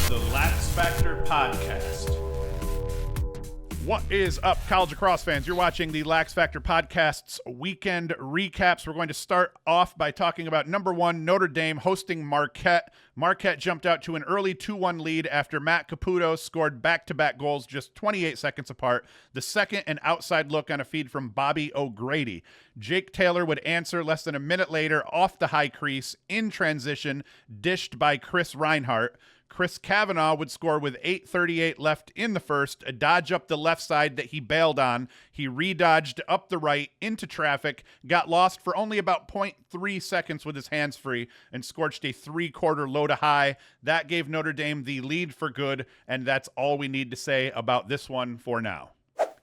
the LaxFactor podcast. What is up, college lacrosse fans? You're watching the LaxFactor podcast's weekend recaps. We're going to start off by talking about number one, Notre Dame hosting Marquette. Marquette jumped out to an early 2-1 lead after Matt Caputo scored back-to-back goals just 28 seconds apart. The second, an outside look on a feed from Bobby O'Grady. Jake Taylor would answer less than a minute later off the high crease in transition, dished by Chris Reinhart. Chris Kavanaugh would score with 8:38 left in the first, a dodge up the left side that he bailed on. He redodged up the right into traffic, got lost for only about 0.3 seconds with his hands free, and scorched a three-quarter low to high. That gave Notre Dame the lead for good, and that's all we need to say about this one for now.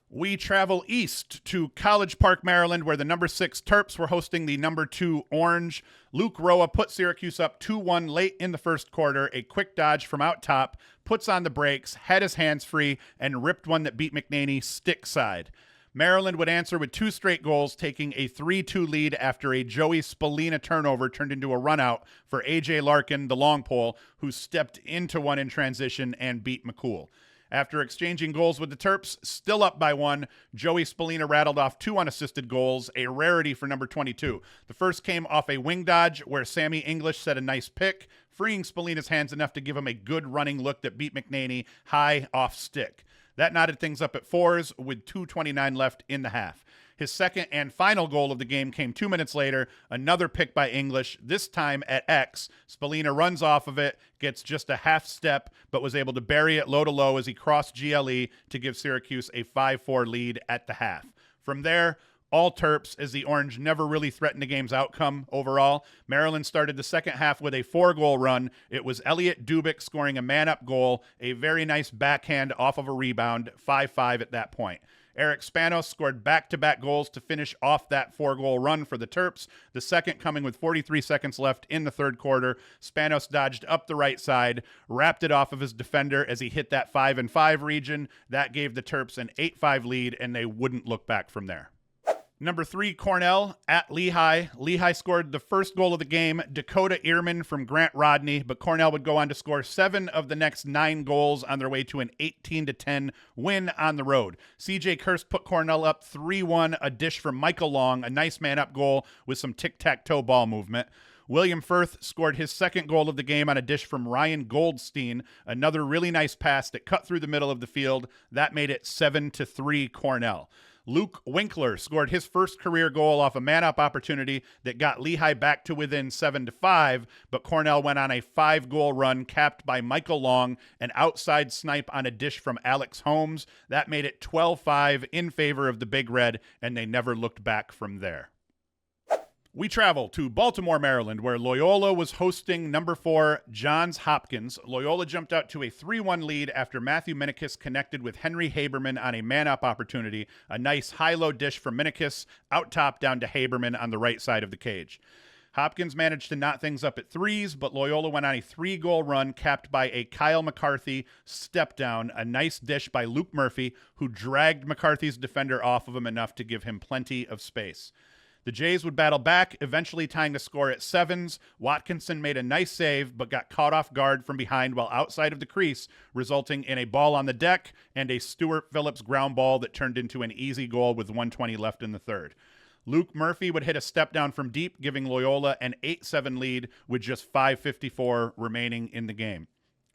We travel east to College Park, Maryland, where the number 6 Terps were hosting the number 2 Orange. Luke Roa put Syracuse up 2-1 late in the first quarter. A quick dodge from out top, puts on the brakes, had his hands free, and ripped one that beat McNaney stick side. Maryland would answer with 2 straight goals, taking a 3-2 lead after a Joey Spallina turnover turned into a runout for A.J. Larkin, the long pole, who stepped into one in transition and beat McCool. After exchanging goals with the Terps, still up by 1, Joey Spallina rattled off 2 unassisted goals, a rarity for number 22. The first came off a wing dodge where Sammy English set a nice pick, freeing Spallina's hands enough to give him a good running look that beat McNaney high off stick. That knotted things up at 4s with 2:29 left in the half. His second and final goal of the game came 2 minutes later, another pick by English, this time at X. Spallina runs off of it, gets just a half step, but was able to bury it low to low as he crossed GLE to give Syracuse a 5-4 lead at the half. From there, all Terps, as the Orange never really threatened the game's outcome overall. Maryland started the second half with a 4-goal run. It was Elliot Dubik scoring a man-up goal, a very nice backhand off of a rebound, 5-5 at that point. Eric Spanos scored back-to-back goals to finish off that 4-goal run for the Terps, the second coming with 43 seconds left in the third quarter. Spanos dodged up the right side, wrapped it off of his defender as he hit that 5-5 region. That gave the Terps an 8-5 lead, and they wouldn't look back from there. Number 3, Cornell at Lehigh. Lehigh scored the first goal of the game, Dakota Ehrman from Grant Rodney, but Cornell would go on to score 7 of the next 9 goals on their way to an 18-10 win on the road. CJ Kirst put Cornell up 3-1, a dish from Michael Long, a nice man-up goal with some tic-tac-toe ball movement. William Firth scored his second goal of the game on a dish from Ryan Goldstein, another really nice pass that cut through the middle of the field. That made it 7-3 Cornell. Luke Winkler scored his first career goal off a man-up opportunity that got Lehigh back to within 7-5, but Cornell went on a 5-goal run capped by Michael Long, an outside snipe on a dish from Alex Holmes. That made it 12-5 in favor of the Big Red, and they never looked back from there. We travel to Baltimore, Maryland, where Loyola was hosting number 4 Johns Hopkins. Loyola jumped out to a 3-1 lead after Matthew Minikis connected with Henry Haberman on a man-up opportunity. A nice high-low dish from Minikis, out top down to Haberman on the right side of the cage. Hopkins managed to knot things up at 3s, but Loyola went on a 3-goal run capped by a Kyle McCarthy step down, a nice dish by Luke Murphy, who dragged McCarthy's defender off of him enough to give him plenty of space. The Jays would battle back, eventually tying the score at 7s. Watkinson made a nice save, but got caught off guard from behind while outside of the crease, resulting in a ball on the deck and a Stuart Phillips ground ball that turned into an easy goal with 1:20 left in the third. Luke Murphy would hit a step down from deep, giving Loyola an 8-7 lead with just 5:54 remaining in the game.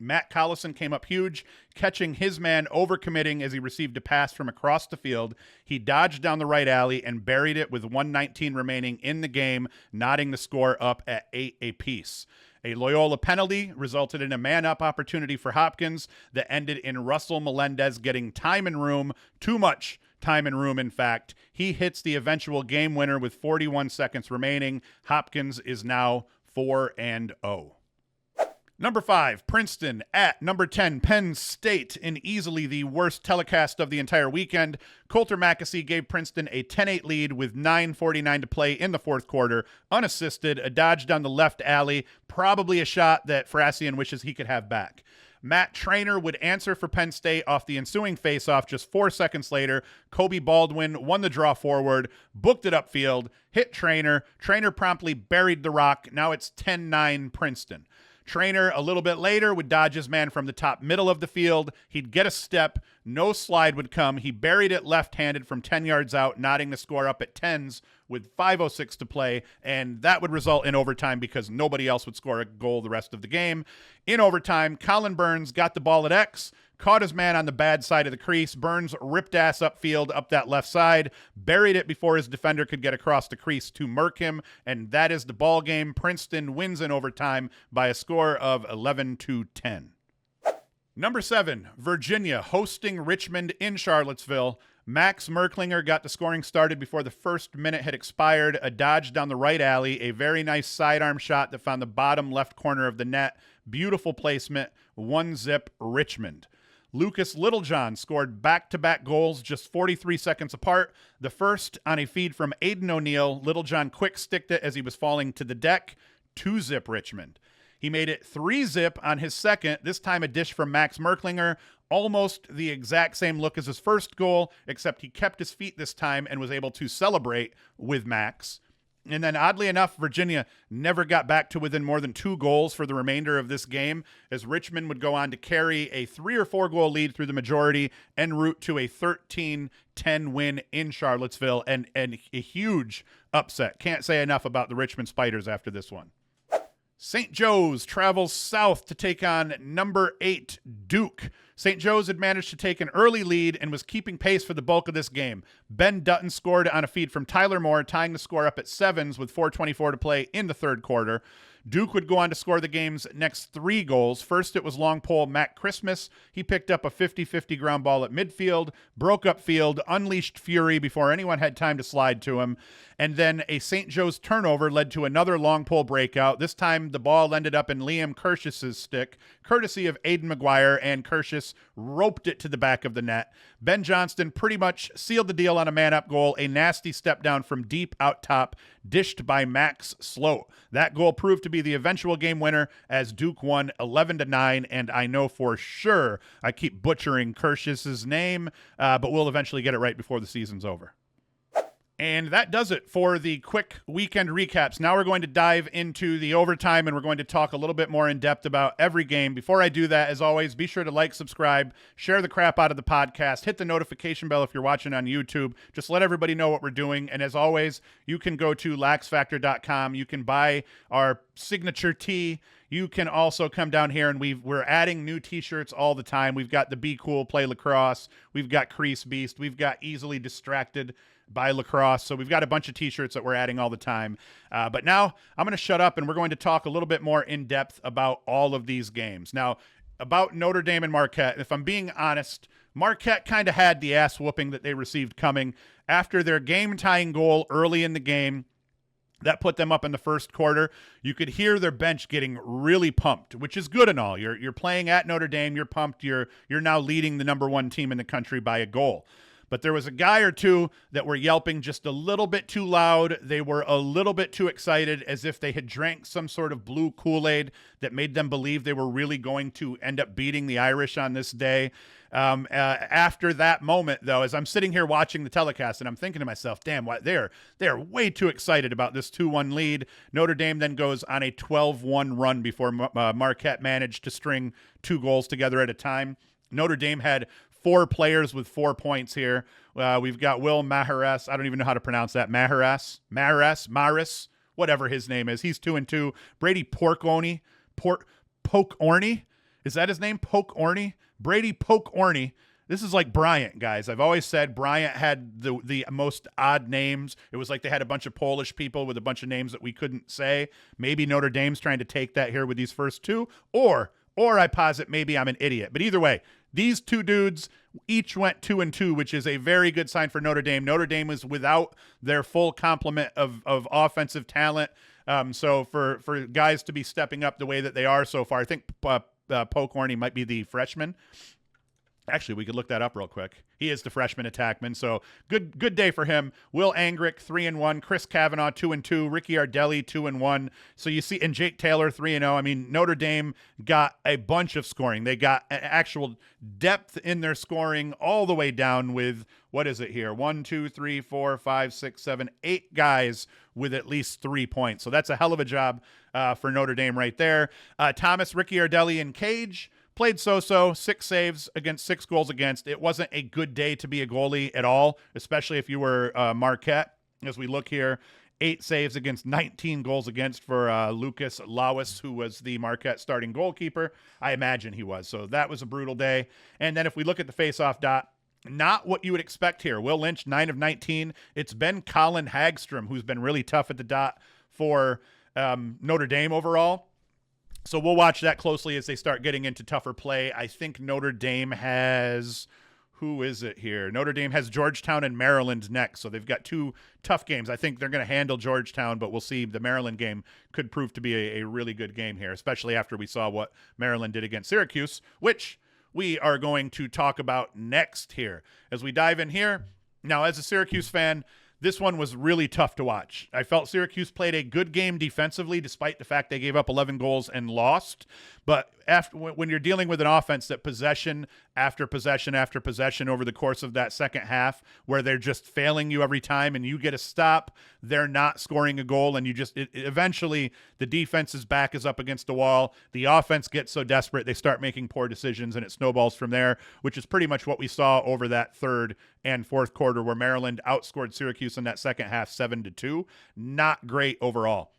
Matt Collison came up huge, catching his man overcommitting as he received a pass from across the field. He dodged down the right alley and buried it with 1:19 remaining in the game, knotting the score up at 8 apiece. A Loyola penalty resulted in a man-up opportunity for Hopkins that ended in Russel Melendez getting time and room, too much time and room, in fact. He hits the eventual game winner with 41 seconds remaining. Hopkins is now 4-0. Number 5, Princeton at number 10, Penn State, in easily the worst telecast of the entire weekend. Coulter Mackesy gave Princeton a 10-8 lead with 9:49 to play in the fourth quarter. Unassisted, a dodge down the left alley, probably a shot that Frasian wishes he could have back. Matt Traynor would answer for Penn State off the ensuing faceoff just 4 seconds later. Kobe Baldwin won the draw forward, booked it upfield, hit Traynor. Traynor promptly buried the rock. Now it's 10-9 Princeton. Trainer, a little bit later, would dodge his man from the top middle of the field. He'd get a step. No slide would come. He buried it left-handed from 10 yards out, knotting the score up at 10s with 5:06 to play, and that would result in overtime because nobody else would score a goal the rest of the game. In overtime, Colin Burns got the ball at X, caught his man on the bad side of the crease. Burns ripped ass upfield up that left side, buried it before his defender could get across the crease to murk him, and that is the ball game. Princeton wins in overtime by a score of 11-10. Number 7, Virginia hosting Richmond in Charlottesville. Max Merklinger got the scoring started before the first minute had expired. A dodge down the right alley, a very nice sidearm shot that found the bottom left corner of the net. Beautiful placement, 1-0 Richmond. Lucas Littlejohn scored back-to-back goals just 43 seconds apart. The first on a feed from Aiden O'Neill. Littlejohn quick-sticked it as he was falling to the deck. 2-0 Richmond. He made it 3-0 on his second, this time a dish from Max Merklinger. Almost the exact same look as his first goal, except he kept his feet this time and was able to celebrate with Max. And then oddly enough, Virginia never got back to within more than 2 goals for the remainder of this game, as Richmond would go on to carry a 3 or 4 goal lead through the majority en route to a 13-10 win in Charlottesville, and a huge upset. Can't say enough about the Richmond Spiders after this one. St. Joe's travels south to take on number 8 Duke. St. Joe's had managed to take an early lead and was keeping pace for the bulk of this game. Ben Dutton scored on a feed from Tyler Moore, tying the score up at 7s with 4:24 to play in the third quarter. Duke would go on to score the game's next 3 goals. First, it was long pole Matt Christmas. He picked up a 50-50 ground ball at midfield, broke up field, unleashed fury before anyone had time to slide to him. And then a St. Joe's turnover led to another long pole breakout. This time, the ball ended up in Liam Kirsch's stick, courtesy of Aiden McGuire, and Kirschis roped it to the back of the net. Ben Johnston pretty much sealed the deal on a man-up goal, a nasty step down from deep out top, dished by Max Sloat. That goal proved to be the eventual game winner as Duke won 11-9, and I know for sure I keep butchering Kirsch's name, but we'll eventually get it right before the season's over. And that does it for the quick weekend recaps. Now we're going to dive into the overtime, and we're going to talk a little bit more in depth about every game. Before I do that, as always, be sure to like, subscribe, share the crap out of the podcast, hit the notification bell if you're watching on YouTube. Just let everybody know what we're doing. And as always, you can go to LaxFactor.com. You can buy our signature tee. You can also come down here, and we're adding new t-shirts all the time. We've got the Be Cool, Play Lacrosse. We've got Crease Beast. We've got Easily Distracted by Lacrosse. So we've got a bunch of t-shirts that we're adding all the time. But now I'm going to shut up, and we're going to talk a little bit more in depth about all of these games. Now, about Notre Dame and Marquette, if I'm being honest, Marquette kind of had the ass whooping that they received coming after their game-tying goal early in the game. That put them up in the first quarter. You could hear their bench getting really pumped, which is good and all. You're playing at Notre Dame. You're pumped. You're now leading the number 1 team in the country by a goal. But there was a guy or two that were yelping just a little bit too loud. They were a little bit too excited, as if they had drank some sort of blue Kool-Aid that made them believe they were really going to end up beating the Irish on this day. After that moment, though, as I'm sitting here watching the telecast, and I'm thinking to myself, damn, they're way too excited about this 2-1 lead. Notre Dame then goes on a 12-1 run before Marquette managed to string 2 goals together at a time. Notre Dame had 4 players with 4 points here. We've got Will Maharas. I don't even know how to pronounce that. Maharas, whatever his name is. He's 2-2. Brady Poke-Orney. Is that his name? Poke-Orney? Brady Poke-Orney. This is like Bryant, guys. I've always said Bryant had the most odd names. It was like they had a bunch of Polish people with a bunch of names that we couldn't say. Maybe Notre Dame's trying to take that here with these first 2. Or I posit maybe I'm an idiot. But either way, these 2 dudes each went 2-2, which is a very good sign for Notre Dame. Notre Dame was without their full complement of offensive talent. So for guys to be stepping up the way that they are so far, I think Poke-Orney might be the freshman. Actually, we could look that up real quick. He is the freshman attackman, so good day for him. Will Angrick 3-1, Chris Kavanaugh 2-2, Ricky Ardelli 2-1. So you see, and Jake Taylor 3-0. I mean, Notre Dame got a bunch of scoring. They got actual depth in their scoring all the way down with, what is it here? 1, 2, 3, 4, 5, 6, 7, 8 guys with at least 3 points. So that's a hell of a job for Notre Dame right there. Thomas, Ricky Ardelli, and Cage played so-so, 6 saves against 6 goals against. It wasn't a good day to be a goalie at all, especially if you were Marquette. As we look here, 8 saves against 19 goals against for Lucas Lawis, who was the Marquette starting goalkeeper. I imagine he was. So that was a brutal day. And then if we look at the face-off dot, not what you would expect here. Will Lynch, 9 of 19. It's been Colin Hagstrom, who's been really tough at the dot for Notre Dame overall. So we'll watch that closely as they start getting into tougher play. I think Notre Dame has, who is it here? Notre Dame has Georgetown and Maryland next. So they've got 2 tough games. I think they're going to handle Georgetown, but we'll see. The Maryland game could prove to be a really good game here, especially after we saw what Maryland did against Syracuse, which we are going to talk about next here. As we dive in here, now as a Syracuse fan, this one was really tough to watch. I felt Syracuse played a good game defensively, despite the fact they gave up 11 goals and lost. But when you're dealing with an offense that possession after possession after possession over the course of that second half, where they're just failing you every time and you get a stop, they're not scoring a goal, and eventually the defense's back is up against the wall. The offense gets so desperate, they start making poor decisions, and it snowballs from there, which is pretty much what we saw over that third and fourth quarter, where Maryland outscored Syracuse in that second half 7-2. Not great overall.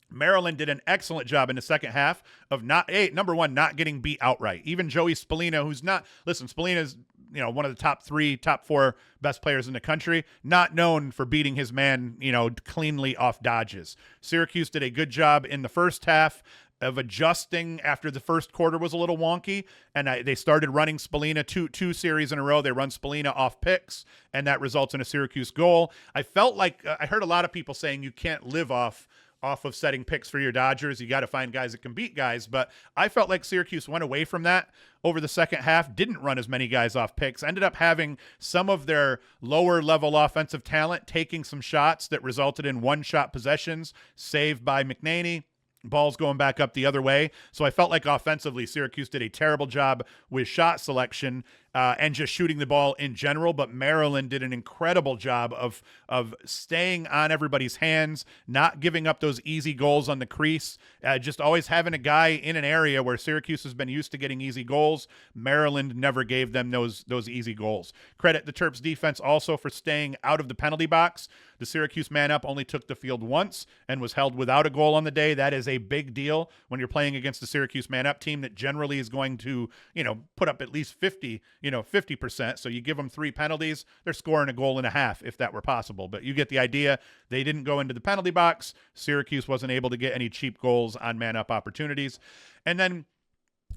Maryland did an excellent job in the second half of number one, not getting beat outright. Even Joey Spallina, who's not, listen, Spallina's, one of the top 4 best players in the country, not known for beating his man, cleanly off dodges. Syracuse did a good job in the first half of adjusting after the first quarter was a little wonky, and they started running Spallina two series in a row. They run Spallina off picks, and that results in a Syracuse goal. I felt like I heard a lot of people saying you can't live off of setting picks for your Dodgers. You got to find guys that can beat guys. But I felt like Syracuse went away from that over the second half, didn't run as many guys off picks, ended up having some of their lower level offensive talent taking some shots that resulted in one-shot possessions, saved by McNaney. Balls going back up the other way. So I felt like offensively, Syracuse did a terrible job with shot selection and just shooting the ball in general. But Maryland did an incredible job of staying on everybody's hands, not giving up those easy goals on the crease, just always having a guy in an area where Syracuse has been used to getting easy goals. Maryland never gave them those easy goals. Credit the Terps defense also for staying out of the penalty box. The Syracuse man-up only took the field once and was held without a goal on the day. That is a big deal when you're playing against the Syracuse man-up team that generally is going to, put up at least 50%. So you give them 3 penalties, they're scoring a goal and a half if that were possible. But you get the idea. They didn't go into the penalty box. Syracuse wasn't able to get any cheap goals on man-up opportunities. And then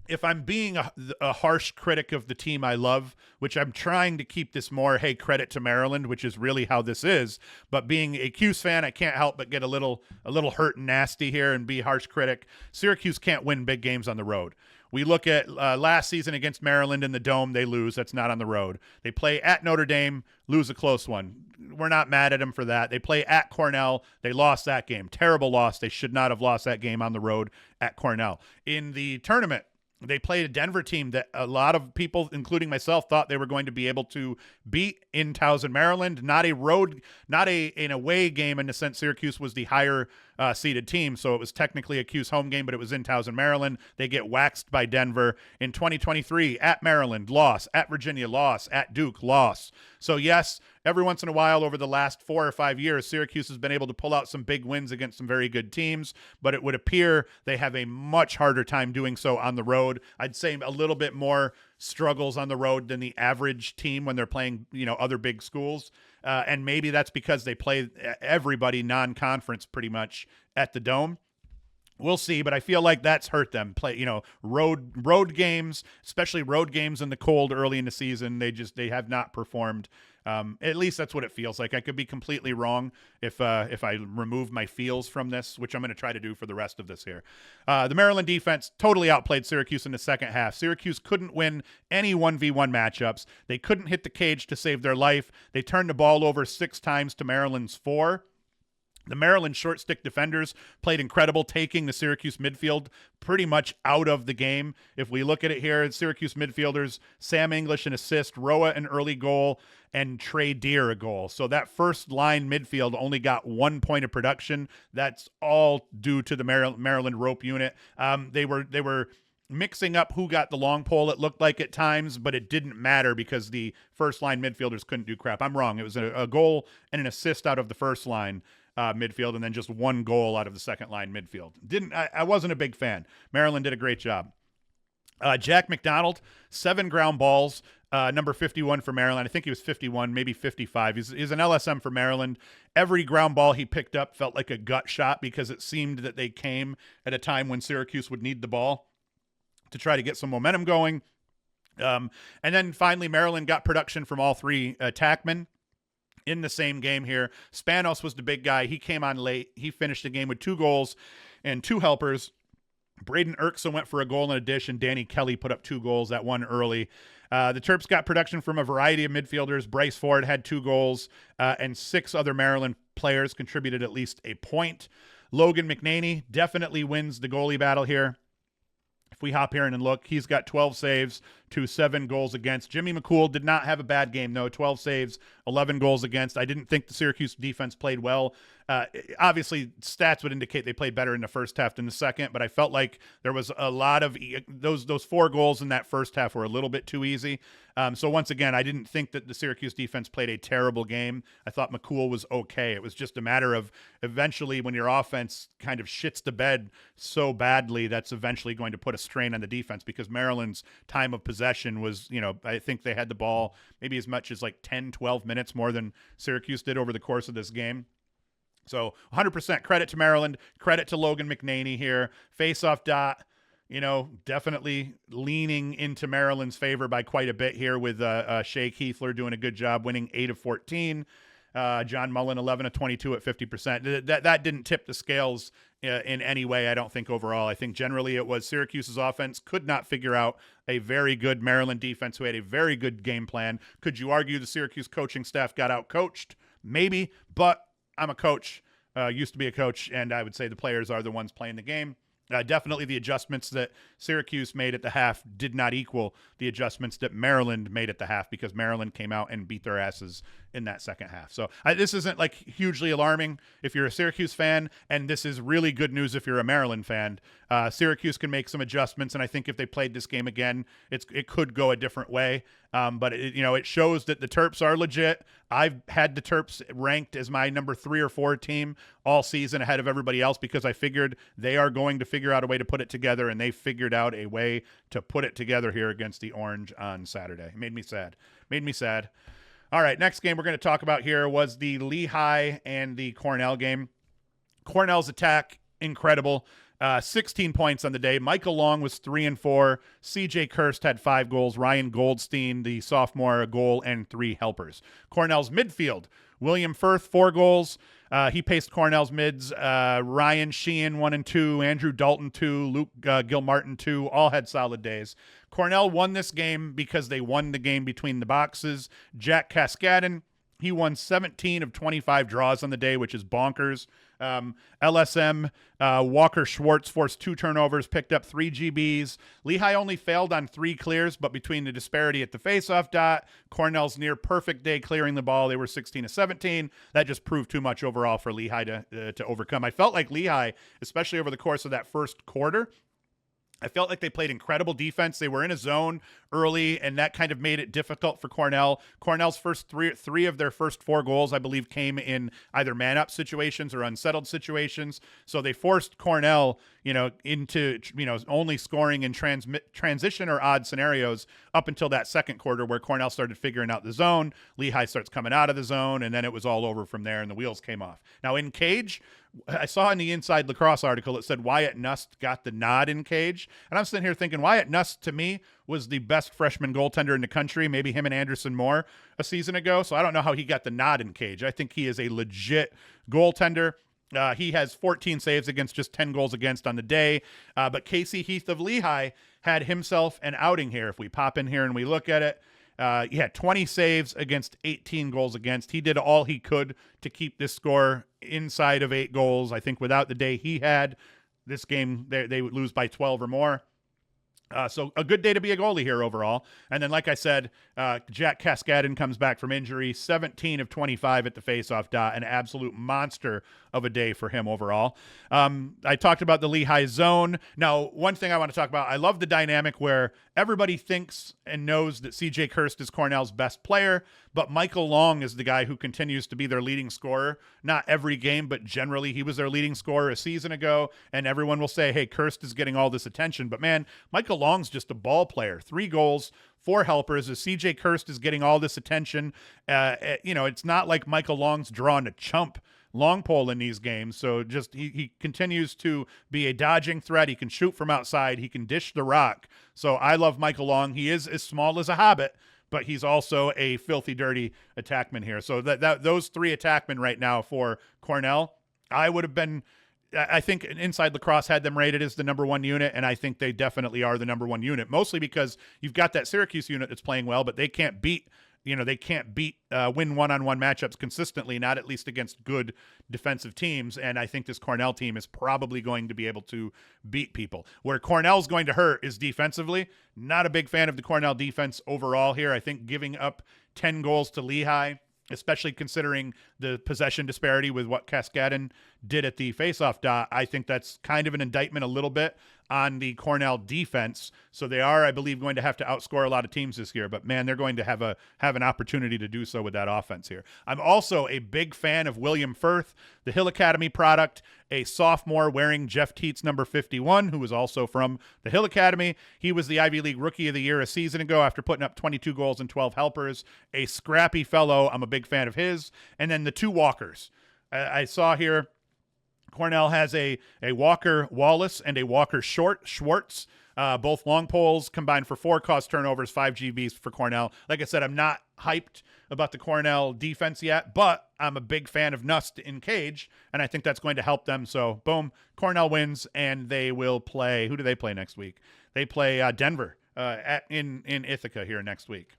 if I'm being a harsh critic of the team I love, which I'm trying to keep this more, hey, credit to Maryland, which is really how this is, but being a Cuse fan, I can't help but get a little hurt and nasty here and be a harsh critic. Syracuse can't win big games on the road. We look at last season against Maryland in the Dome, they lose. That's not on the road. They play at Notre Dame, lose a close one. We're not mad at them for that. They play at Cornell. They lost that game. Terrible loss. They should not have lost that game on the road at Cornell. In the tournament, they played a Denver team that a lot of people, including myself, thought they were going to be able to beat in Towson, Maryland. Not an away game in the sense Syracuse was the higher seeded team, so it was technically a Cuse home game, but it was in Towson, Maryland. They get waxed by Denver. In 2023, at Maryland, loss. At Virginia, loss. At Duke, loss. So yes, every once in a while over the last 4 or 5 years, Syracuse has been able to pull out some big wins against some very good teams, but it would appear they have a much harder time doing so on the road. I'd say a little bit more struggles on the road than the average team when they're playing, other big schools. And maybe that's because they play everybody non-conference pretty much at the Dome. We'll see, but I feel like that's hurt them. Road games, especially road games in the cold early in the season. They have not performed At least that's what it feels like. I could be completely wrong if I remove my feels from this, which I'm going to try to do for the rest of this here. The Maryland defense totally outplayed Syracuse in the second half. Syracuse couldn't win any 1v1 matchups. They couldn't hit the cage to save their life. They turned the ball over 6 times to Maryland's 4. The Maryland short stick defenders played incredible, taking the Syracuse midfield pretty much out of the game. If we look at it here, Syracuse midfielders, Sam English an assist, Roa an early goal, and Trey Deer a goal. So that first line midfield only got 1 point of production. That's all due to the Maryland rope unit. They were mixing up who got the long pole, it looked like at times, but it didn't matter because the first line midfielders couldn't do crap. I'm wrong. It was a goal and an assist out of the first line midfield, and then just 1 goal out of the second line midfield. I wasn't a big fan. Maryland did a great job. Jack McDonald, 7 ground balls, number 51 for Maryland. I think he was 51, maybe 55. He's an LSM for Maryland. Every ground ball he picked up felt like a gut shot because it seemed that they came at a time when Syracuse would need the ball to try to get some momentum going. And then finally, Maryland got production from all 3 attackmen in the same game here. Spanos was the big guy. He came on late. He finished the game with 2 goals and 2 helpers. Braden Erksa went for a goal in addition. Danny Kelly put up 2 goals, that one early. The Terps got production from a variety of midfielders. Bryce Ford had 2 goals, and 6 other Maryland players contributed at least a point. Logan McNaney definitely wins the goalie battle here. If we hop here and look, he's got 12 saves to 7 goals against. Jimmy McCool did not have a bad game, though. 12 saves, 11 goals against. I didn't think the Syracuse defense played well. Obviously, stats would indicate they played better in the first half than the second, but I felt like there was a lot of those 4 goals in that first half were a little bit too easy. So once again, I didn't think that the Syracuse defense played a terrible game. I thought McCool was okay. It was just a matter of eventually when your offense kind of shits the bed so badly, that's eventually going to put a strain on the defense because Maryland's time of possession was, I think they had the ball maybe as much as like 10, 12 minutes more than Syracuse did over the course of this game. So 100% credit to Maryland, credit to Logan McNaney here. Face-off dot, definitely leaning into Maryland's favor by quite a bit here with Shea Keithler doing a good job, winning 8 of 14. John Mullen, 11 of 22 at 50%. That didn't tip the scales in any way, I don't think, overall. I think generally it was Syracuse's offense could not figure out a very good Maryland defense who had a very good game plan. Could you argue the Syracuse coaching staff got out-coached? Maybe, but I'm a coach, used to be a coach, and I would say the players are the ones playing the game. Definitely the adjustments that Syracuse made at the half did not equal the adjustments that Maryland made at the half because Maryland came out and beat their asses in that second half. So this isn't like hugely alarming if you're a Syracuse fan, and this is really good news if you're a Maryland fan. Syracuse can make some adjustments, and I think if they played this game again, it could go a different way. But it shows that the Terps are legit. I've had the Terps ranked as my number 3 or 4 team all season ahead of everybody else because I figured they are going to figure out a way to put it together, and they figured out a way to put it together here against the Orange on Saturday. It made me sad. All right, next game we're going to talk about here was the Lehigh and the Cornell game. Cornell's attack, incredible. 16 points on the day. Michael Long was 3 and 4. CJ Kirst had 5 goals. Ryan Goldstein, the sophomore, a goal and 3 helpers. Cornell's midfield. William Firth, 4 goals. He paced Cornell's mids. Ryan Sheehan, 1 and 2. Andrew Dalton, 2. Luke Gilmartin, 2. All had solid days. Cornell won this game because they won the game between the boxes. Jack Cascadden, he won 17 of 25 draws on the day, which is bonkers. LSM, Walker Schwartz forced 2 turnovers, picked up 3 GBs. Lehigh only failed on 3 clears, but between the disparity at the faceoff dot, Cornell's near perfect day clearing the ball, they were 16 of 17. That just proved too much overall for Lehigh to overcome. I felt like Lehigh, especially over the course of that first quarter, I felt like they played incredible defense. They were in a zone early, and that kind of made it difficult for Cornell. Cornell's first three of their first 4 goals, I believe, came in either man-up situations or unsettled situations. So they forced Cornell, into, only scoring in transition or odd scenarios up until that second quarter where Cornell started figuring out the zone. Lehigh starts coming out of the zone, and then it was all over from there, and the wheels came off. Now, in cage, I saw in the Inside Lacrosse article, it said Wyatt Nust got the nod in cage. And I'm sitting here thinking Wyatt Nust, to me, was the best freshman goaltender in the country, maybe him and Anderson Moore a season ago. So I don't know how he got the nod in cage. I think he is a legit goaltender. He has 14 saves against, just 10 goals against on the day. But Casey Heath of Lehigh had himself an outing here. If we pop in here and we look at it, he had 20 saves against 18 goals against. He did all he could to keep this score inside of 8 goals. I think without the day he had, this game, they would lose by 12 or more. So a good day to be a goalie here overall. And then, like I said, Jack Cascadin comes back from injury, 17 of 25 at the faceoff dot, an absolute monster of a day for him overall. I talked about the Lehigh zone. Now, one thing I want to talk about, I love the dynamic where everybody thinks and knows that CJ Kirst is Cornell's best player, but Michael Long is the guy who continues to be their leading scorer. Not every game, but generally he was their leading scorer a season ago, and everyone will say, hey, Kirst is getting all this attention. But man, Michael Long's just a ball player. 3 goals, 4 helpers. As CJ Kirst is getting all this attention, it's not like Michael Long's drawing a chump long pole in these games. So just he continues to be a dodging threat. He can shoot from outside. He can dish the rock. So I love Michael Long. He is as small as a hobbit, but he's also a filthy, dirty attackman here. So those 3 attackmen right now for Cornell, I think Inside Lacrosse had them rated as the number 1 unit, and I think they definitely are the number 1 unit, mostly because you've got that Syracuse unit that's playing well, but they can't beat win one-on-one matchups consistently, not at least against good defensive teams. And I think this Cornell team is probably going to be able to beat people. Where Cornell's going to hurt is defensively. Not a big fan of the Cornell defense overall here. I think giving up 10 goals to Lehigh, especially considering the possession disparity with what Cascadin did at the faceoff dot, I think that's kind of an indictment a little bit on the Cornell defense. So they are, I believe, going to have to outscore a lot of teams this year, but man, they're going to have an opportunity to do so with that offense here. I'm also a big fan of William Firth, the Hill Academy product, a sophomore wearing Jeff Teet's number 51, who was also from the Hill Academy. He was the Ivy League Rookie of the Year a season ago after putting up 22 goals and 12 helpers. A scrappy fellow. I'm a big fan of his. And then the 2 walkers. I saw here, Cornell has a Walker Wallace and a Walker Schwartz, both long poles combined for 4 caused turnovers, 5 GBs for Cornell. Like I said, I'm not hyped about the Cornell defense yet, but I'm a big fan of Nust in cage, and I think that's going to help them. So, boom, Cornell wins, and they will play. Who do they play next week? They play Denver in Ithaca here next week.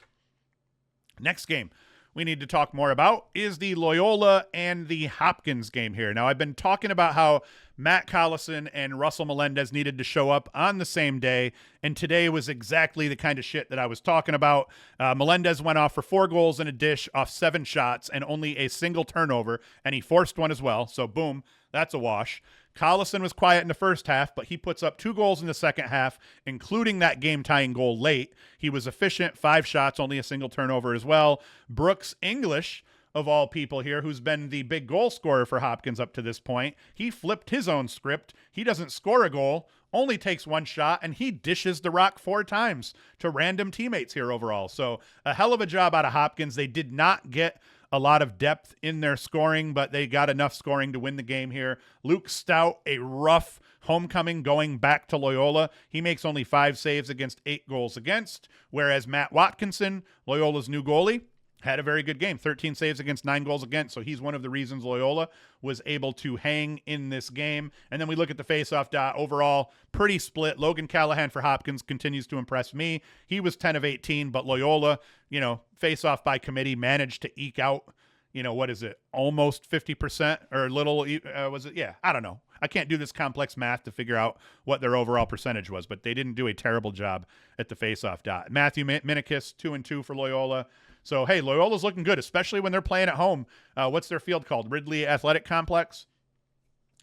Next game we need to talk more about is the Loyola and the Hopkins game here. Now, I've been talking about how Matt Collison and Russel Melendez needed to show up on the same day, and today was exactly the kind of shit that I was talking about. Melendez went off for 4 goals and a dish off 7 shots and only a single turnover, and he forced one as well, so boom, that's a wash. Collison was quiet in the first half, but he puts up 2 goals in the second half, including that game-tying goal late. He was efficient, 5 shots, only a single turnover as well. Brooks English, of all people here, who's been the big goal scorer for Hopkins up to this point, he flipped his own script. He doesn't score a goal, only takes 1 shot, and he dishes the rock 4 times to random teammates here overall. So a hell of a job out of Hopkins. They did not get a lot of depth in their scoring, but they got enough scoring to win the game here. Luke Stout, a rough homecoming going back to Loyola. He makes only 5 saves against 8 goals against, whereas Matt Watkinson, Loyola's new goalie, had a very good game, 13 saves against 9 goals against, so he's one of the reasons Loyola was able to hang in this game. And then we look at the faceoff dot. Overall, pretty split. Logan Callahan for Hopkins continues to impress me. He was 10 of 18, but Loyola, faceoff by committee, managed to eke out, almost 50% or a little, was it? Yeah, I don't know. I can't do this complex math to figure out what their overall percentage was, but they didn't do a terrible job at the faceoff dot. Matthew Minikis, 2-2 for Loyola. So, hey, Loyola's looking good, especially when they're playing at home. What's their field called? Ridley Athletic Complex?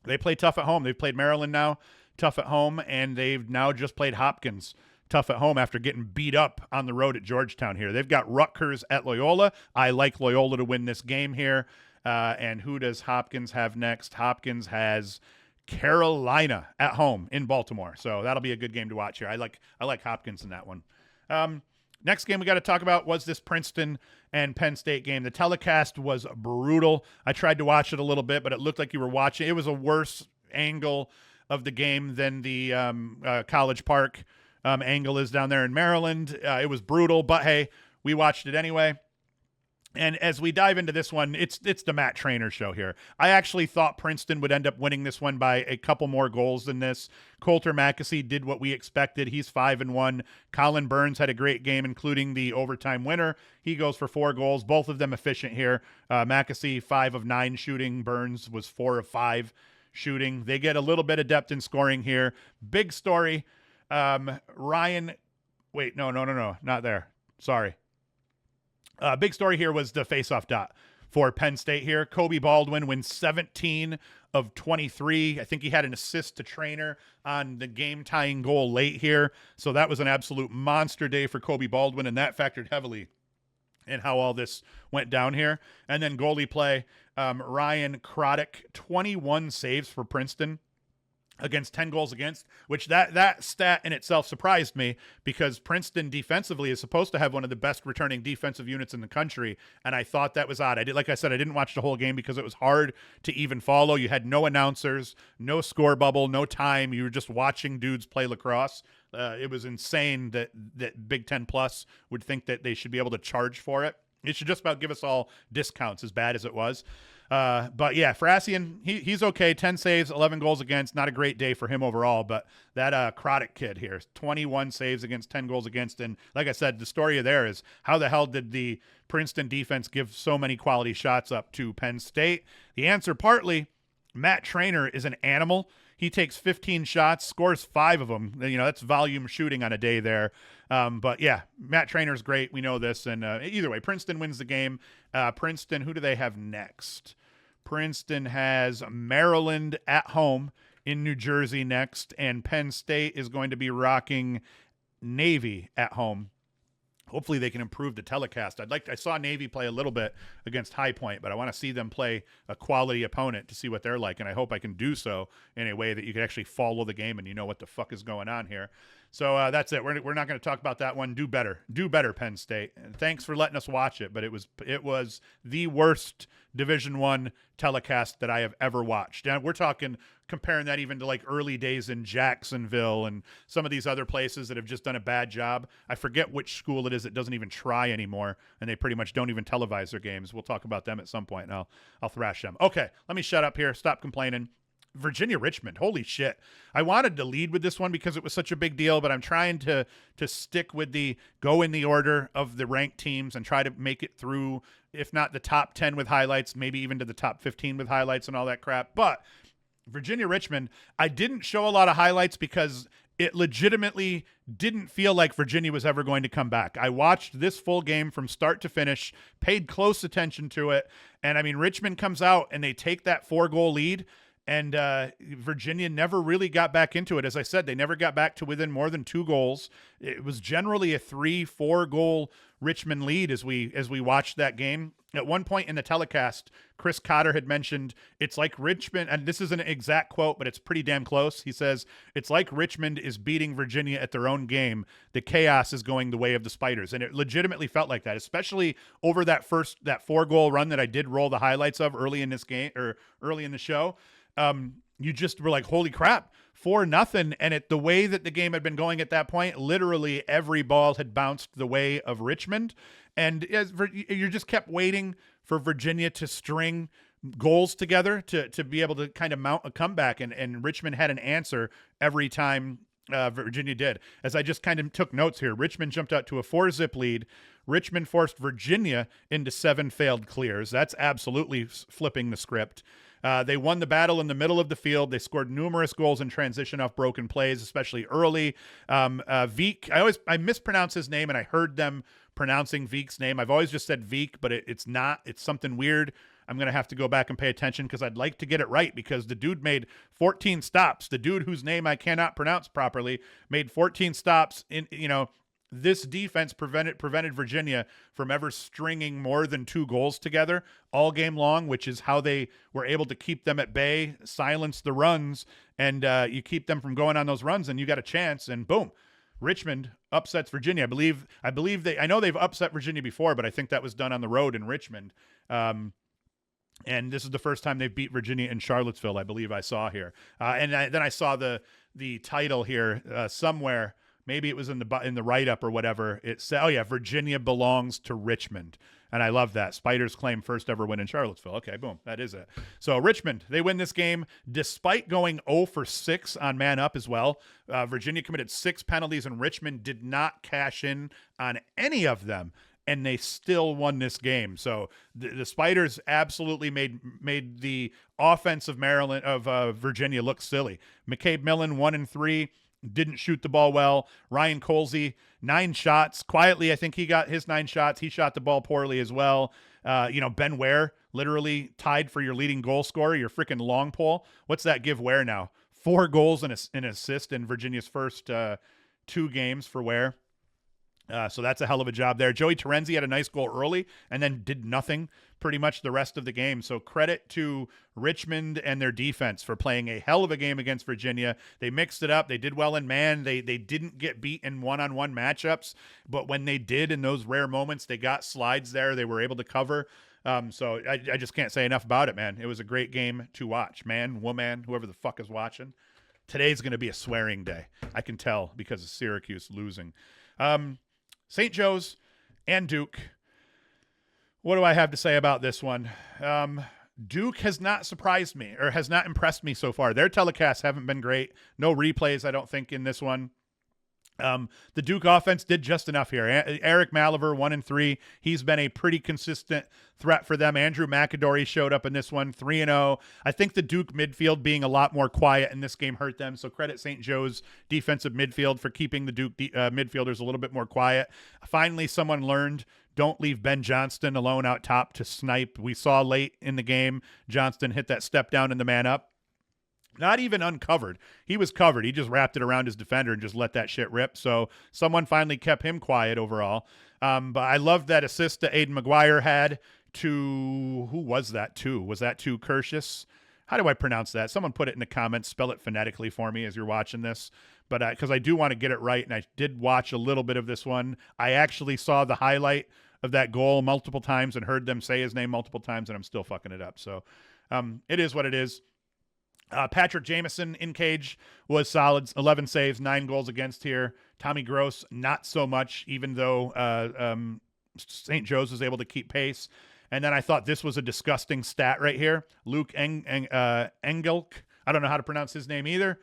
They play tough at home. They've played Maryland now, tough at home, and they've now just played Hopkins, tough at home after getting beat up on the road at Georgetown here. They've got Rutgers at Loyola. I like Loyola to win this game here. And who does Hopkins have next? Hopkins has Carolina at home in Baltimore. So that'll be a good game to watch here. I like Hopkins in that one. Next game we got to talk about was this Princeton and Penn State game. The telecast was brutal. I tried to watch it a little bit, but it looked like you were watching. It was a worse angle of the game than the College Park angle is down there in Maryland. It was brutal, but hey, we watched it anyway. And as we dive into this one, it's the Matt Trainer show here. I actually thought Princeton would end up winning this one by a couple more goals than this. Coulter Mackesy did what we expected. He's 5-1. Colin Burns had a great game, including the overtime winner. He goes for 4 goals, both of them efficient here. Mackesy 5 of 9 shooting. Burns was 4 of 5 shooting. They get a little bit of depth in scoring here. Big story. Ryan, wait, no, not there. Sorry. Big story here was the faceoff dot for Penn State here. Kobe Baldwin wins 17 of 23. I think he had an assist to Trainer on the game-tying goal late here. So that was an absolute monster day for Kobe Baldwin, and that factored heavily in how all this went down here. And then goalie play, Ryan Croddick, 21 saves for Princeton against 10 goals against, which that stat in itself surprised me because Princeton defensively is supposed to have one of the best returning defensive units in the country, and I thought that was odd. Like I said, I didn't watch the whole game because it was hard to even follow. You had no announcers, no score bubble, no time. You were just watching dudes play lacrosse. It was insane that Big Ten Plus would think that they should be able to charge for it. It should just about give us all discounts, as bad as it was. But yeah, Frassian, he's okay. 10 saves, 11 goals against. Not a great day for him overall, but that Croddick kid here, 21 saves against, 10 goals against. And like I said, the story there is how the hell did the Princeton defense give so many quality shots up to Penn State? The answer partly, Matt Trainer is an animal. He takes 15 shots, scores 5 of them. You know, that's volume shooting on a day there. But yeah, Matt Trainer's great. We know this. And either way, Princeton wins the game. Princeton, who do they have next? Princeton has Maryland at home in New Jersey next. And Penn State is going to be rocking Navy at home. Hopefully they can improve the telecast. I saw Navy play a little bit against High Point, but I want to see them play a quality opponent to see what they're like, and I hope I can do so in a way that you can actually follow the game and you know what the fuck is going on here. So that's it. We're not going to talk about that one. Do better, Penn State. And thanks for letting us watch it, but it was the worst Division I telecast that I have ever watched. And we're talking comparing that even to like early days in Jacksonville and some of these other places that have just done a bad job. I forget which school it is that doesn't even try anymore, and they pretty much don't even televise their games. We'll talk about them at some point, and I'll thrash them. Okay, let me shut up here. Stop complaining. Virginia Richmond, holy shit. I wanted to lead with this one because it was such a big deal, but I'm trying to stick with go in the order of the ranked teams and try to make it through, if not the top 10 with highlights, maybe even to the top 15 with highlights and all that crap. But Virginia Richmond, I didn't show a lot of highlights because it legitimately didn't feel like Virginia was ever going to come back. I watched this full game from start to finish, paid close attention to it, and I mean, Richmond comes out and they take that 4-goal lead, and Virginia never really got back into it. As I said, they never got back to within more than 2 goals. It was generally a 3-4 goal Richmond lead as we watched that game. At one point in the telecast, Chris Cotter had mentioned, it's like Richmond, and this isn't an exact quote, but it's pretty damn close. He says, it's like Richmond is beating Virginia at their own game. The chaos is going the way of the Spiders. And it legitimately felt like that, especially over that 4-goal run that I did roll the highlights of early in this game, or early in the show. You just were like, holy crap, 4-0. And the way that the game had been going at that point, literally every ball had bounced the way of Richmond. And you just kept waiting for Virginia to string goals together to be able to kind of mount a comeback. And Richmond had an answer every time Virginia did. As I just kind of took notes here, Richmond jumped out to a 4-zip lead. Richmond forced Virginia into 7 failed clears. That's absolutely flipping the script. They won the battle in the middle of the field. They scored numerous goals in transition off broken plays, especially early. Veek, I mispronounce his name, and I heard them pronouncing Veek's name. I've always just said Veek, but it's not. It's something weird. I'm going to have to go back and pay attention because I'd like to get it right, because the dude made 14 stops. The dude whose name I cannot pronounce properly made 14 stops in, this defense prevented Virginia from ever stringing more than 2 goals together all game long, which is how they were able to keep them at bay, silence the runs, and you keep them from going on those runs, and you got a chance, and boom, Richmond upsets Virginia. I know they've upset Virginia before, but I think that was done on the road in Richmond. And this is the first time they've beat Virginia in Charlottesville, I believe I saw here. Then I saw the title here somewhere. Maybe it was in the write-up or whatever. It said, oh yeah, Virginia belongs to Richmond. And I love that. Spiders claim first ever win in Charlottesville. Okay, boom. That is it. So Richmond, they win this game despite going 0 for 6 on man up as well. Virginia committed 6 penalties and Richmond did not cash in on any of them. And they still won this game. So the Spiders absolutely made the offense of Virginia look silly. McCabe Millen 1-3, didn't shoot the ball well. Ryan Colsey 9 shots. Quietly, I think he got his 9 shots. He shot the ball poorly as well. Ben Ware literally tied for your leading goal scorer, your freaking long pole. What's that give Ware now? 4 goals and an assist in Virginia's first 2 games for Ware. So that's a hell of a job there. Joey Terenzi had a nice goal early and then did nothing pretty much the rest of the game. So credit to Richmond and their defense for playing a hell of a game against Virginia. They mixed it up. They did well in man. They didn't get beat in one-on-one matchups, but when they did in those rare moments, they got slides there. They were able to cover. So I just can't say enough about it, man. It was a great game to watch. Man, woman, whoever the fuck is watching. Today's going to be a swearing day. I can tell because of Syracuse losing. St. Joe's and Duke. What do I have to say about this one? Duke has not surprised me or has not impressed me so far. Their telecasts haven't been great. No replays, I don't think, in this one. The Duke offense did just enough here. Eric Maliver, 1-3. He's been a pretty consistent threat for them. Andrew McAdory showed up in this one, 3-0. I think the Duke midfield being a lot more quiet in this game hurt them. So credit St. Joe's defensive midfield for keeping the Duke midfielders a little bit more quiet. Finally, someone learned, don't leave Ben Johnston alone out top to snipe. We saw late in the game, Johnston hit that step down in the man up. Not even uncovered. He was covered. He just wrapped it around his defender and just let that shit rip. So someone finally kept him quiet overall. But I loved that assist that Aiden McGuire had to, who was that to? Was that to Curtius? How do I pronounce that? Someone put it in the comments. Spell it phonetically for me as you're watching this. But because I do want to get it right, and I did watch a little bit of this one. I actually saw the highlight of that goal multiple times and heard them say his name multiple times, and I'm still fucking it up. So it is what it is. Patrick Jamison in cage was solid. 11 saves, 9 goals against here. Tommy Gross, not so much, even though St. Joe's was able to keep pace. And then I thought this was a disgusting stat right here. Luke Engelk, I don't know how to pronounce his name either.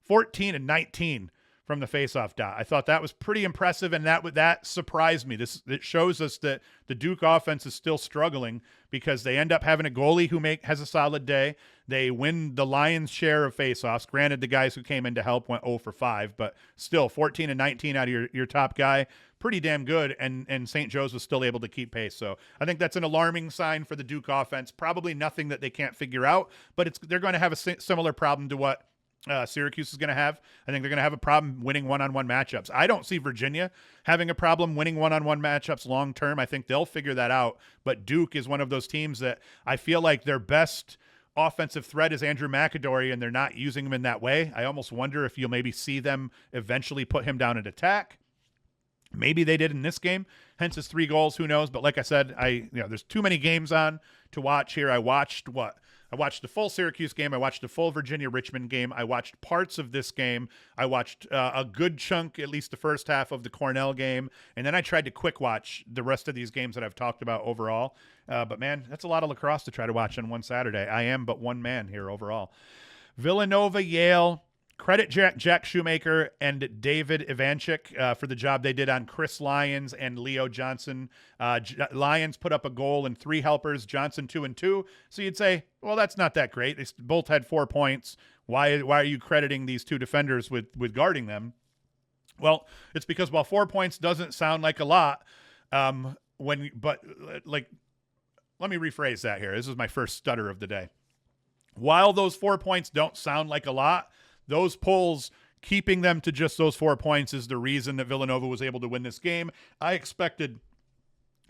14-19 from the faceoff dot. I thought that was pretty impressive, and that surprised me. It shows us that the Duke offense is still struggling because they end up having a goalie who has a solid day. They win the lion's share of faceoffs. Granted, the guys who came in to help went 0 for 5, but still 14-19 out of your top guy, pretty damn good, and St. Joe's was still able to keep pace. So I think that's an alarming sign for the Duke offense. Probably nothing that they can't figure out, but they're going to have a similar problem to what Syracuse is going to have. I think they're going to have a problem winning one-on-one matchups. I don't see Virginia having a problem winning one-on-one matchups long term. I think they'll figure that out. But Duke is one of those teams that I feel like their best offensive threat is Andrew McAdory, and they're not using him in that way. I almost wonder if you'll maybe see them eventually put him down at attack. Maybe they did in this game, hence his 3 goals. Who knows? But like I said, there's too many games on to watch here. I watched the full Syracuse game. I watched the full Virginia-Richmond game. I watched parts of this game. I watched a good chunk, at least the first half of the Cornell game. And then I tried to quick watch the rest of these games that I've talked about overall. But man, that's a lot of lacrosse to try to watch on one Saturday. I am but one man here overall. Villanova, Yale. Credit Jack Shoemaker and David Ivanchik for the job they did on Chris Lyons and Leo Johnson. Lyons put up a goal and 3 helpers, Johnson 2 and 2. So you'd say, well, that's not that great. They both had 4 points. Why are you crediting these 2 defenders with guarding them? Well, it's because while 4 points doesn't sound like a lot, let me rephrase that here. This is my first stutter of the day. While those 4 points don't sound like a lot, those pulls, keeping them to just those 4 points is the reason that Villanova was able to win this game. I expected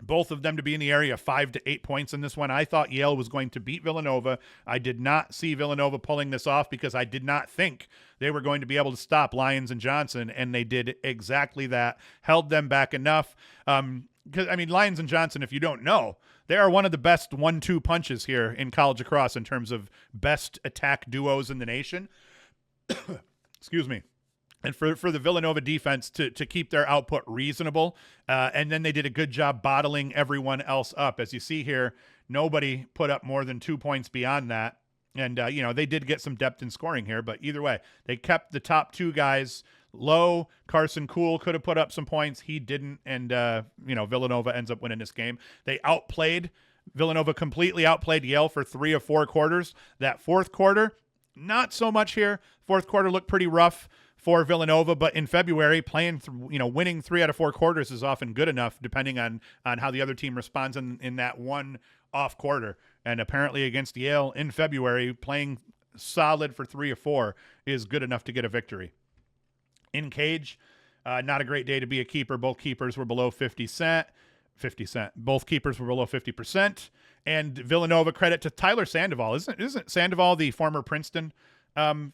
both of them to be in the area of 5 to 8 points in this one. I thought Yale was going to beat Villanova. I did not see Villanova pulling this off because I did not think they were going to be able to stop Lyons and Johnson, and they did exactly that, held them back enough. Lyons and Johnson, if you don't know, they are one of the best 1-2 punches here in college lacrosse in terms of best attack duos in the nation. Excuse me. And for the Villanova defense to keep their output reasonable. And then they did a good job bottling everyone else up. As you see here, nobody put up more than 2 points beyond that. And, they did get some depth in scoring here. But either way, they kept the top two guys low. Carson Kuhl could have put up some points. He didn't. And, Villanova ends up winning this game. Villanova completely outplayed Yale for 3 of 4 quarters. That fourth quarter, not so much here. Fourth quarter looked pretty rough for Villanova, but in February, winning 3 out of 4 quarters is often good enough, depending on how the other team responds in that one off quarter. And apparently against Yale in February, playing solid for 3 of 4 is good enough to get a victory. In Cage, not a great day to be a keeper. Both keepers were below 50 cent. Both keepers were below 50%. And Villanova, credit to Tyler Sandoval. Isn't Sandoval the former Princeton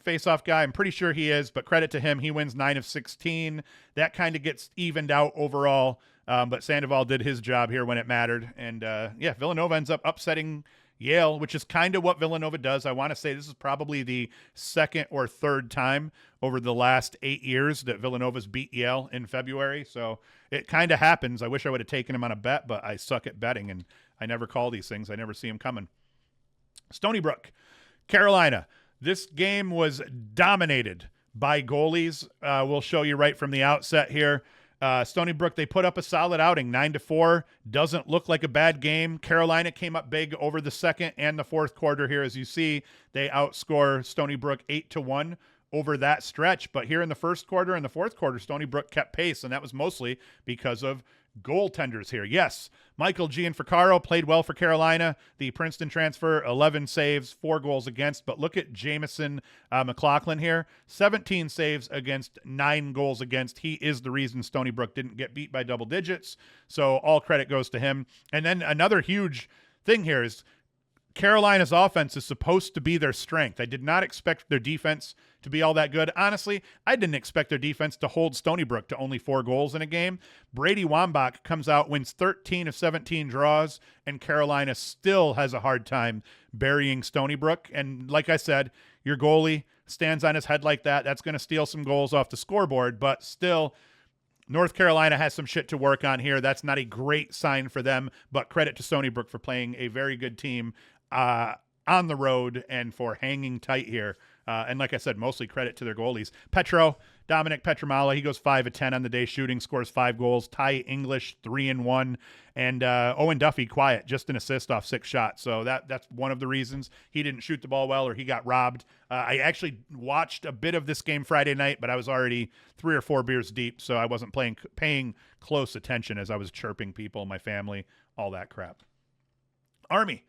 face-off guy? I'm pretty sure he is, but credit to him. He wins 9 of 16. That kind of gets evened out overall, but Sandoval did his job here when it mattered. And, Villanova ends up upsetting Yale, which is kind of what Villanova does. I want to say this is probably the second or third time over the last 8 years that Villanova's beat Yale in February. So it kind of happens. I wish I would have taken him on a bet, but I suck at betting, and I never call these things. I never see them coming. Stony Brook, Carolina. This game was dominated by goalies. We'll show you right from the outset here. Stony Brook, they put up a solid outing, 9-4. Doesn't look like a bad game. Carolina came up big over the second and the fourth quarter here. As you see, they outscore Stony Brook 8-1 over that stretch. But here in the first quarter and the fourth quarter, Stony Brook kept pace, and that was mostly because of goaltenders here. Yes, Michael Gianfrancaro played well for Carolina. The Princeton transfer, 11 saves, 4 goals against. But look at Jamison McLaughlin here, 17 saves against, 9 goals against. He is the reason Stony Brook didn't get beat by double digits. So all credit goes to him. And then another huge thing here is Carolina's offense is supposed to be their strength. I did not expect their defense to be all that good. Honestly, I didn't expect their defense to hold Stony Brook to only 4 goals in a game. Brady Wambach comes out, wins 13 of 17 draws, and Carolina still has a hard time burying Stony Brook. And like I said, your goalie stands on his head like that. That's going to steal some goals off the scoreboard, but still, North Carolina has some shit to work on here. That's not a great sign for them, but credit to Stony Brook for playing a very good team on the road and for hanging tight here. And like I said, mostly credit to their goalies. Dominic Petromala, he goes 5 of 10 on the day shooting, scores 5 goals. Ty English, 3-1. And Owen Duffy, quiet, just an assist off 6 shots. So that's one of the reasons he didn't shoot the ball well or he got robbed. I actually watched a bit of this game Friday night, but I was already 3 or 4 beers deep, so I wasn't paying close attention as I was chirping people, my family, all that crap. Army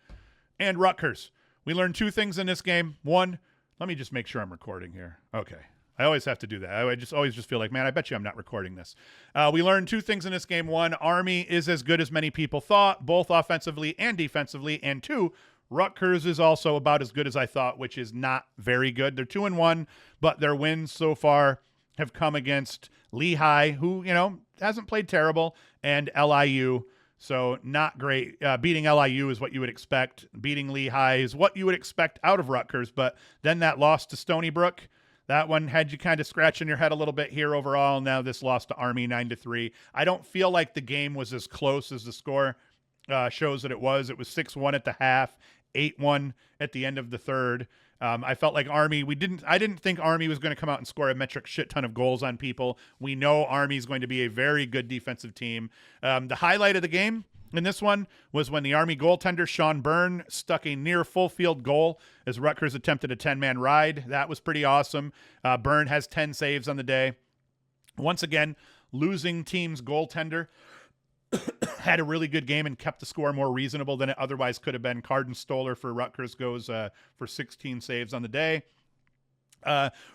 and Rutgers. We learned 2 things in this game. One, let me just make sure I'm recording here. Okay. I always have to do that. I always feel like, man, I bet you I'm not recording this. We learned 2 things in this game. 1, Army is as good as many people thought, both offensively and defensively. And 2, Rutgers is also about as good as I thought, which is not very good. They're 2-1, but their wins so far have come against Lehigh, who, hasn't played terrible, and LIU. So not great. Beating LIU is what you would expect. Beating Lehigh is what you would expect out of Rutgers. But then that loss to Stony Brook, that one had you kind of scratching your head a little bit here overall. Now this loss to Army 9-3. I don't feel like the game was as close as the score shows that it was. It was 6-1 at the half, 8-1 at the end of the third. I felt like Army, I didn't think Army was going to come out and score a metric shit ton of goals on people. We know Army is going to be a very good defensive team. The highlight of the game in this one was when the Army goaltender, Sean Byrne, stuck a near full field goal as Rutgers attempted a 10-man ride. That was pretty awesome. Byrne has 10 saves on the day. Once again, losing team's goaltender had a really good game and kept the score more reasonable than it otherwise could have been. Carden Stoller for Rutgers goes for 16 saves on the day.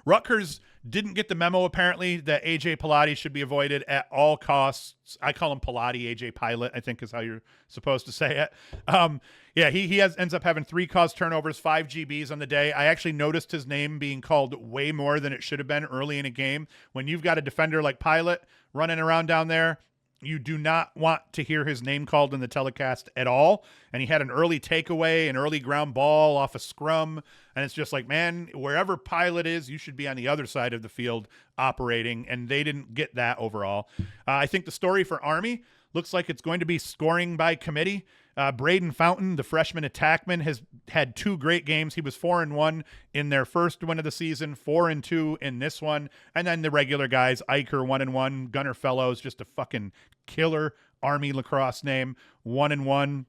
Rutgers didn't get the memo, apparently, that A.J. Pilati should be avoided at all costs. I call him Pilati, A.J. Pilot, I think is how you're supposed to say it. Yeah, he ends up having 3 caused turnovers, 5 GBs on the day. I actually noticed his name being called way more than it should have been early in a game. When you've got a defender like Pilot running around down there, you do not want to hear his name called in the telecast at all. And he had an early takeaway, an early ground ball off a scrum. And it's just like, man, wherever Pilot is, you should be on the other side of the field operating. And they didn't get that overall. I think the story for Army looks like it's going to be scoring by committee. Braden Fountain, the freshman attackman, has had 2 great games. He was 4-1 in their first win of the season, 4-2 in this one. And then the regular guys, Eicher 1-1, Gunnar Fellows, just a fucking killer Army lacrosse name, 1-1.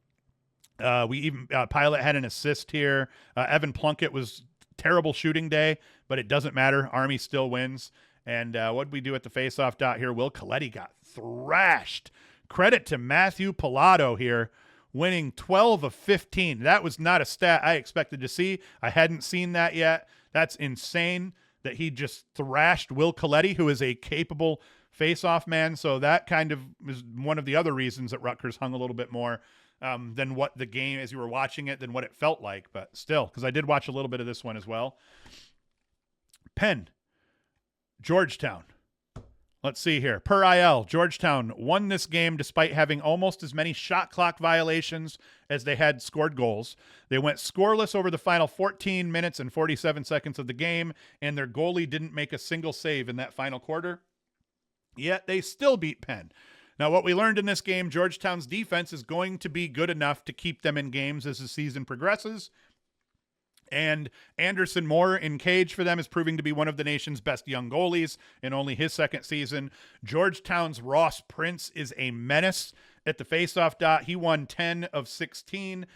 Pilot had an assist here. Evan Plunkett was terrible shooting day, but it doesn't matter. Army still wins. And what did we do at the faceoff dot here? Will Coletti got thrashed. Credit to Matthew Pilato here, winning 12 of 15. That was not a stat I expected to see. I hadn't seen that yet. That's insane that he just thrashed Will Coletti, who is a capable face-off man. So that kind of is one of the other reasons that Rutgers hung a little bit more than what the game, as you were watching it, than what it felt like. But still, because I did watch a little bit of this one as well. Penn, Georgetown. Let's see here. Per IL, Georgetown won this game despite having almost as many shot clock violations as they had scored goals. They went scoreless over the final 14 minutes and 47 seconds of the game, and their goalie didn't make a single save in that final quarter. Yet they still beat Penn. Now, what we learned in this game, Georgetown's defense is going to be good enough to keep them in games as the season progresses. And Anderson Moore in cage for them is proving to be one of the nation's best young goalies in only his second season. Georgetown's Ross Prince is a menace at the faceoff dot. He won 10 of 16,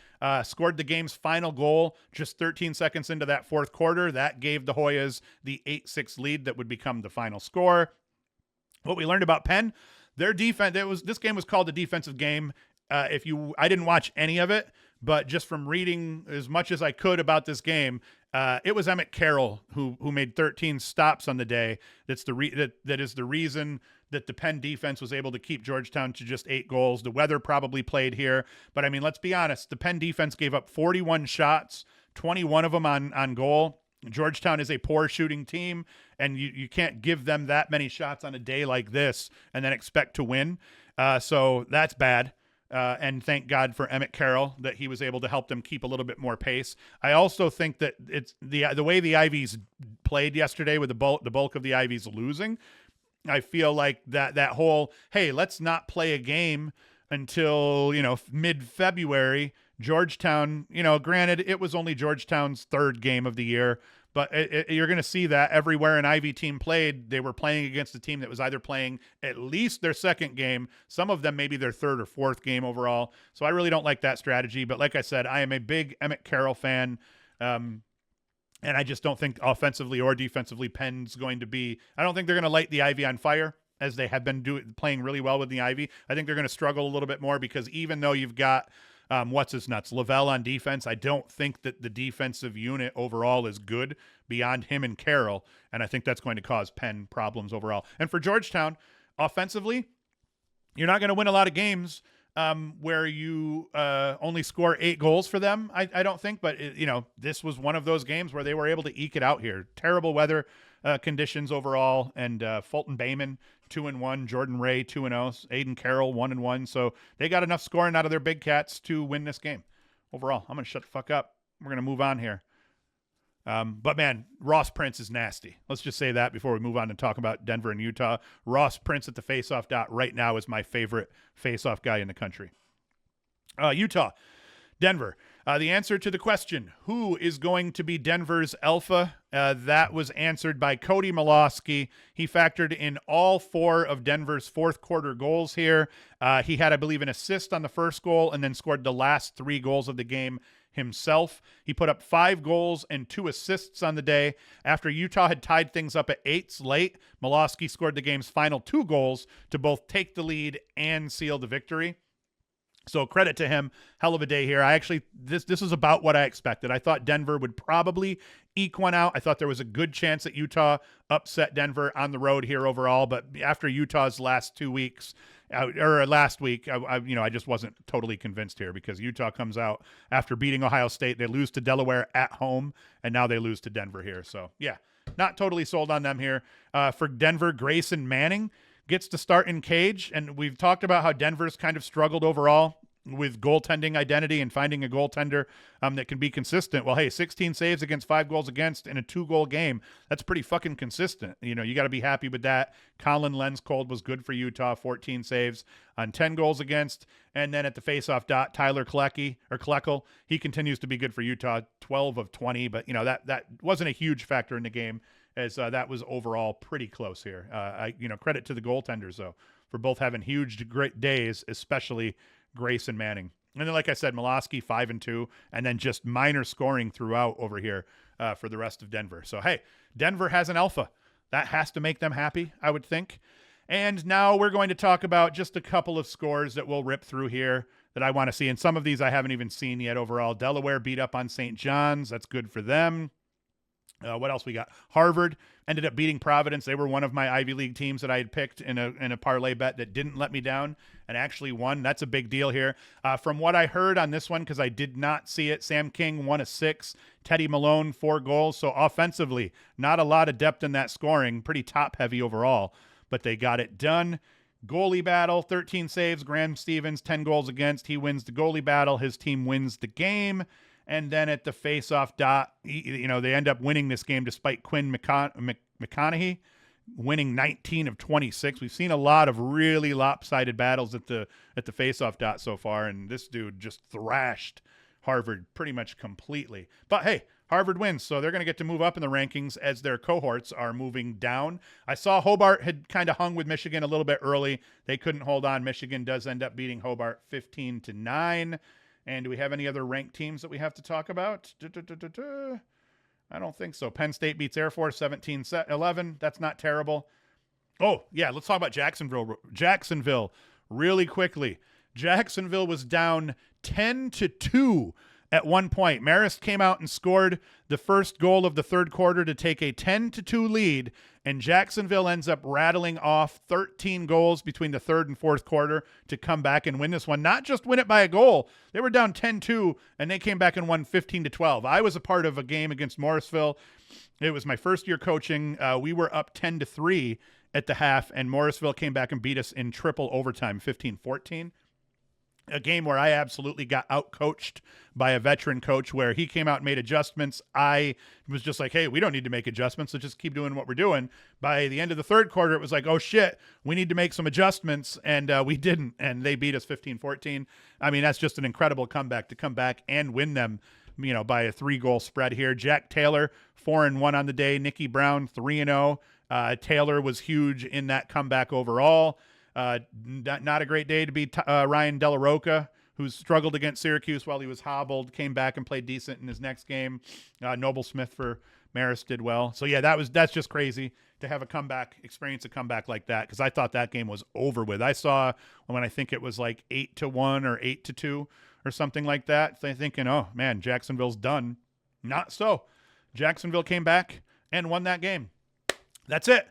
scored the game's final goal just 13 seconds into that fourth quarter. That gave the Hoyas the 8-6 lead that would become the final score. What we learned about Penn, their defense, this game was called a defensive game. I didn't watch any of it, but just from reading as much as I could about this game, it was Emmett Carroll who made 13 stops on the day. That is the reason that the Penn defense was able to keep Georgetown to just 8 goals. The weather probably played here, but I mean, let's be honest. The Penn defense gave up 41 shots, 21 of them on goal. Georgetown is a poor shooting team, and you can't give them that many shots on a day like this and then expect to win. So that's bad. And thank God for Emmett Carroll that he was able to help them keep a little bit more pace. I also think that it's the way the Ivies played yesterday with the bulk of the Ivies losing. I feel like that whole, hey, let's not play a game until, mid-February. Georgetown, granted, it was only Georgetown's 3rd game of the year, but you're going to see that everywhere an Ivy team played, they were playing against a team that was either playing at least their 2nd game, some of them maybe their 3rd or 4th game overall. So I really don't like that strategy. But like I said, I am a big Emmett Carroll fan, and I just don't think offensively or defensively Penn's going to be – I don't think they're going to light the Ivy on fire as they have been playing really well with the Ivy. I think they're going to struggle a little bit more because even though you've got – Lavelle on defense, I don't think that the defensive unit overall is good beyond him and Carroll, and I think that's going to cause Penn problems overall. And for Georgetown, offensively, you're not going to win a lot of games where you only score 8 goals for them, I don't think, but this was one of those games where they were able to eke it out here. Terrible weather conditions overall, and Fulton Bayman 2-1, Jordan Ray 2-0, Aiden Carroll 1-1. So they got enough scoring out of their big cats to win this game. Overall, I'm going to shut the fuck up. We're going to move on here. But man, Ross Prince is nasty. Let's just say that before we move on to talk about Denver and Utah. Ross Prince at the faceoff dot right now is my favorite faceoff guy in the country. Utah, Denver. The answer to the question, who is going to be Denver's alpha? That was answered by Cody Malosky. He factored in all 4 of Denver's fourth quarter goals here. He had, I believe, an assist on the first goal and then scored the last 3 goals of the game himself. He put up 5 goals and 2 assists on the day. After Utah had tied things up at 8s late, Malosky scored the game's final 2 goals to both take the lead and seal the victory. So credit to him. Hell of a day here. This is about what I expected. I thought Denver would probably eke one out. I thought there was a good chance that Utah upset Denver on the road here overall, but after Utah's last 2 weeks, or last week, I just wasn't totally convinced here because Utah comes out after beating Ohio State. They lose to Delaware at home, and now they lose to Denver here. So, yeah, not totally sold on them here. For Denver, Grayson Manning gets to start in cage, and we've talked about how Denver's kind of struggled overall with goaltending identity and finding a goaltender that can be consistent. Well, hey, 16 saves against 5 goals against in a 2-goal game. That's pretty fucking consistent. You got to be happy with that. Colin Lenscold was good for Utah, 14 saves on 10 goals against. And then at the faceoff dot, Tyler Kleckel, he continues to be good for Utah, 12 of 20. But, that wasn't a huge factor in the game as that was overall pretty close here. Credit to the goaltenders, though, for both having huge, great days, especially Grayson Manning. And then, like I said, Miloski 5-2, and then just minor scoring throughout over here for the rest of Denver. So, hey, Denver has an alpha. That has to make them happy, I would think. And now we're going to talk about just a couple of scores that we'll rip through here that I want to see. And some of these I haven't even seen yet overall. Delaware beat up on St. John's. That's good for them. What else we got? Harvard ended up beating Providence. They were one of my Ivy League teams that I had picked in a parlay bet that didn't let me down and actually won. That's a big deal here. From what I heard on this one, because I did not see it, Sam King 1 of 6, Teddy Malone 4 goals. So offensively, not a lot of depth in that scoring. Pretty top heavy overall, but they got it done. Goalie battle, 13 saves. Graham Stevens 10 goals against. He wins the goalie battle. His team wins the game. And then at the face-off dot, they end up winning this game despite Quinn McConaughey winning 19 of 26. We've seen a lot of really lopsided battles at the face-off dot so far, and this dude just thrashed Harvard pretty much completely. But hey, Harvard wins, so they're going to get to move up in the rankings as their cohorts are moving down. I saw Hobart had kind of hung with Michigan a little bit early. They couldn't hold on. Michigan does end up beating Hobart 15-9. And do we have any other ranked teams that we have to talk about? I don't think so. Penn State beats Air Force 17-11. That's not terrible. Oh, yeah, let's talk about Jacksonville. Jacksonville, really quickly. Jacksonville was down 10-2 at one point. Marist came out and scored the first goal of the third quarter to take a 10-2 lead, and Jacksonville ends up rattling off 13 goals between the third and fourth quarter to come back and win this one. Not just win it by a goal. They were down 10-2, and they came back and won 15-12. I was a part of a game against Morrisville. It was my first year coaching. We were up 10-3 at the half, and Morrisville came back and beat us in triple overtime, 15-14. A game where I absolutely got out-coached by a veteran coach where he came out and made adjustments. I was just like, hey, we don't need to make adjustments, so just keep doing what we're doing. By the end of the third quarter, it was like, oh, shit, we need to make some adjustments, and we didn't, and they beat us 15-14. I mean, that's just an incredible comeback to come back and win them, by a 3-goal spread here. Jack Taylor, 4-1 on the day. Nicky Brown, 3-0. Taylor was huge in that comeback overall. Not a great day to beat Ryan De La Rocca, who's struggled against Syracuse while he was hobbled, came back and played decent in his next game. Noble Smith for Marist did well. So, yeah, that's just crazy to have experience a comeback like that, because I thought that game was over with. I saw when I think it was like 8-1 or 8-2 or something like that, thinking, oh, man, Jacksonville's done. Not so. Jacksonville came back and won that game. That's it.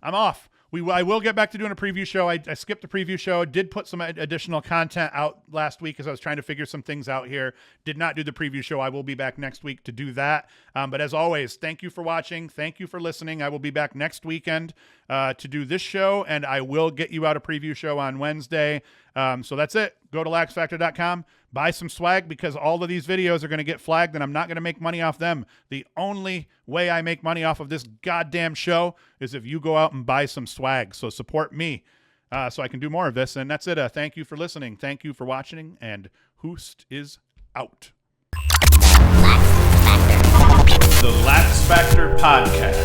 I'm off. I will get back to doing a preview show. I skipped the preview show. Did put some additional content out last week as I was trying to figure some things out here. Did not do the preview show. I will be back next week to do that. But as always, thank you for watching. Thank you for listening. I will be back next weekend to do this show, and I will get you out a preview show on Wednesday. So that's it. Go to LaxFactor.com. Buy some swag, because all of these videos are going to get flagged and I'm not going to make money off them. The only way I make money off of this goddamn show is if you go out and buy some swag. So support me so I can do more of this. And that's it. Thank you for listening. Thank you for watching. And Hoost is out. The LaxFactor Podcast.